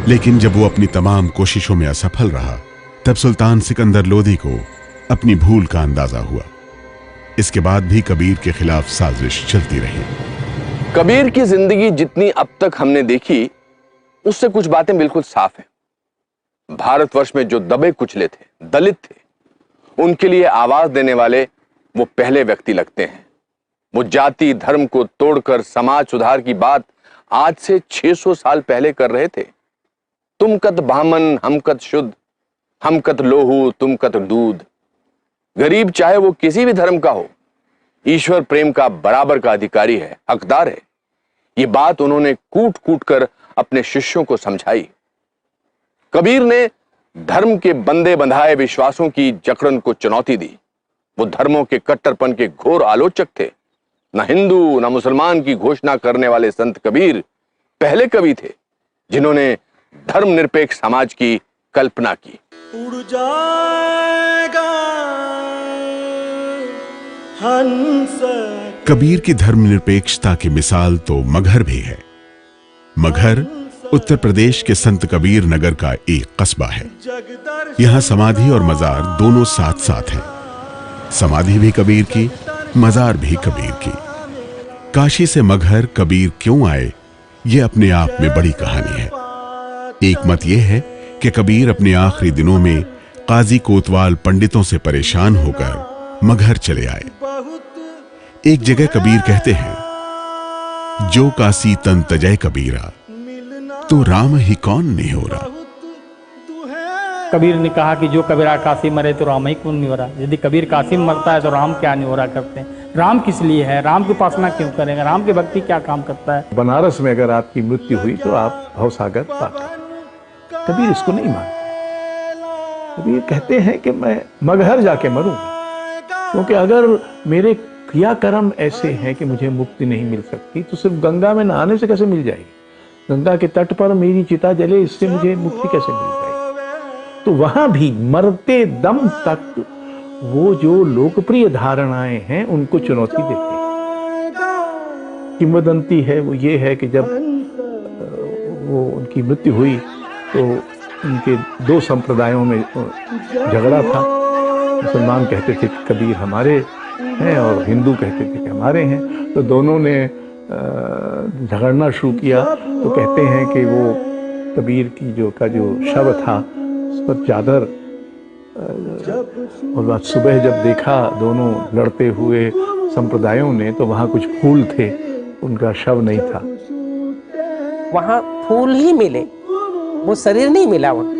लेकिन जब वो अपनी तमाम कोशिशों में असफल रहा, तब सुल्तान सिकंदर लोदी को अपनी भूल का अंदाजा हुआ। इसके बाद भी कबीर के खिलाफ साजिश चलती रही। कबीर की जिंदगी जितनी अब तक हमने देखी, उससे कुछ बातें बिल्कुल साफ हैं। भारतवर्ष में जो दबे कुचले थे, दलित थे, उनके लिए आवाज देने वाले वो पहले व्यक्ति लगते हैं। वो जाति धर्म को तोड़कर समाज सुधार की बात आज से 600 साल पहले कर रहे थे। तुम कत ब्राह्मण हम कत शुद्ध, हम कत लोहू तुम कत दूध। गरीब चाहे वो किसी भी धर्म का हो, ईश्वर प्रेम का बराबर का अधिकारी है, हकदार है। ये बात उन्होंने कूट कूट कर अपने शिष्यों को समझाई। कबीर ने धर्म के बंधे बंधाए विश्वासों की जकड़न को चुनौती दी। वो धर्मों के कट्टरपन के घोर आलोचक थे। न हिंदू न मुसलमान की घोषणा करने वाले संत कबीर पहले कवि थे जिन्होंने धर्मनिरपेक्ष समाज की कल्पना की। उड़ जाएगा हंस। कबीर की धर्मनिरपेक्षता की मिसाल तो मगहर भी है। मगहर उत्तर प्रदेश के संत कबीर नगर का एक कस्बा है। यहां समाधि और मजार दोनों साथ साथ हैं। समाधि भी कबीर की, मजार भी कबीर की। काशी से मगहर कबीर क्यों आए, यह अपने आप में बड़ी कहानी है। एक मत यह है कि कबीर अपने आखिरी दिनों में काजी कोतवाल पंडितों से परेशान होकर मगहर चले आए। एक जगह कबीर कहते हैं, जो काशी तन तजय कबीरा, तो राम ही कौन नहीं हो रहा। कबीर ने कहा कि जो कबीरा काशी मरे तो राम ही क्यों नहीं हो रहा। यदि कबीर काशी में मरता है तो राम क्या नहीं हो रहा करते हैं। राम किस लिए है, राम की उपासना क्यों करेंगे, राम की भक्ति क्या काम करता है। बनारस में अगर आपकी मृत्यु हुई तो आप भवसागर पार कर। कबीर इसको नहीं मानते। कबीर कहते हैं कि मैं मगहर जाके मरूंगा, क्योंकि अगर मेरे क्रियाकर्म ऐसे हैं कि मुझे मुक्ति नहीं मिल सकती, तो सिर्फ गंगा में नहाने से कैसे मिल जाएगी। गंगा के तट पर मेरी चिता जले, इससे मुझे मुक्ति कैसे मिल जाएगी। तो वहां भी मरते दम तक वो जो लोकप्रिय धारणाएं हैं उनको चुनौती देते हैं। किंवदंती है वो ये है कि जब वो उनकी मृत्यु हुई तो उनके दो संप्रदायों में झगड़ा था। मुसलमान कहते थे कि कबीर हमारे हैं और हिंदू कहते थे कि हमारे हैं। तो दोनों ने झगड़ना शुरू किया। तो कहते हैं कि वो कबीर की जो शव था उस पर चादर, और बाद सुबह जब देखा दोनों लड़ते हुए संप्रदायों ने, तो वहाँ कुछ फूल थे, उनका शव नहीं था। वहाँ फूल ही मिले, वो शरीर नहीं मिला। वहाँ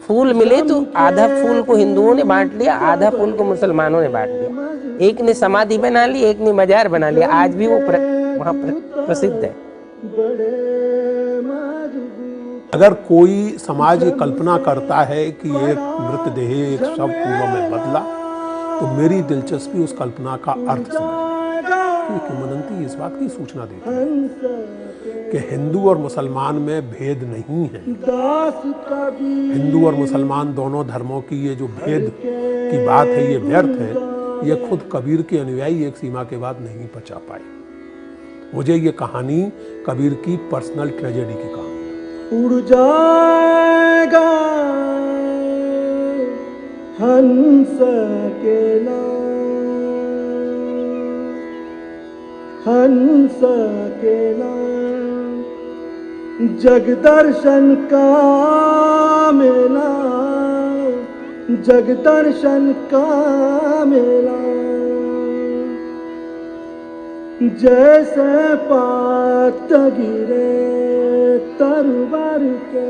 फूल मिले तो आधा फूल को हिंदुओं ने बांट लिया, आधा फूल को मुसलमानों ने बांट लिया। एक ने समाधि बना ली, एक ने मजार बना लिया। आज भी वो वहाँ प्रसिद्ध है। अगर कोई समाज ये कल्पना करता है कि एक मृतदेह एक शव कुआं में बदला, तो मेरी दिलचस्पी उस कल्पना का अर्थ समझने। किंवदंती इस बात की सूचना देती है कि हिंदू और मुसलमान में भेद नहीं है। हिंदू और मुसलमान दोनों धर्मों की ये जो भेद की बात है, ये व्यर्थ है। ये खुद कबीर के अनुयायी एक सीमा के बाद नहीं पचा पाए। मुझे ये कहानी कबीर की पर्सनल ट्रेजेडी की कहानी। उड़ जाएगा हंस अकेला, हंस अकेला, जग दर्शन का मेला, जग दर्शन का मेला। जैसे पात गिरे तरवर के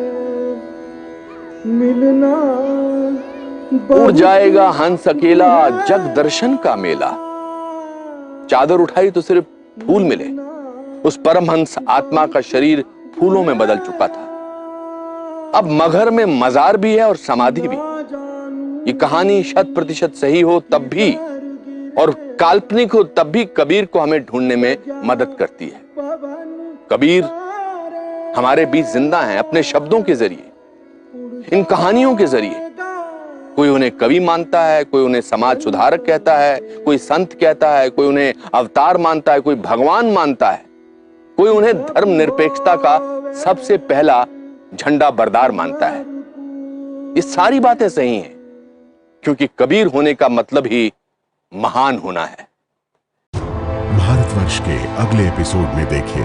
मिलना। उड़ जाएगा हंस अकेला, जग दर्शन का मेला। चादर उठाई तो सिर्फ फूल मिले। उस परमहंस आत्मा का शरीर फूलों में बदल चुका था। अब मगहर में मजार भी है और समाधि भी। ये कहानी 100% सही हो तब भी और काल्पनिक हो तब भी कबीर को हमें ढूंढने में मदद करती है। कबीर हमारे बीच जिंदा हैं अपने शब्दों के जरिए, इन कहानियों के जरिए। कोई उन्हें कवि मानता है, कोई उन्हें समाज सुधारक कहता है, कोई संत कहता है, कोई उन्हें अवतार मानता है, कोई भगवान मानता है, कोई उन्हें धर्म निरपेक्षता का सबसे पहला झंडा बरदार मानता है। ये सारी बातें सही हैं, क्योंकि कबीर होने का मतलब ही महान होना है। भारतवर्ष के अगले एपिसोड में देखिए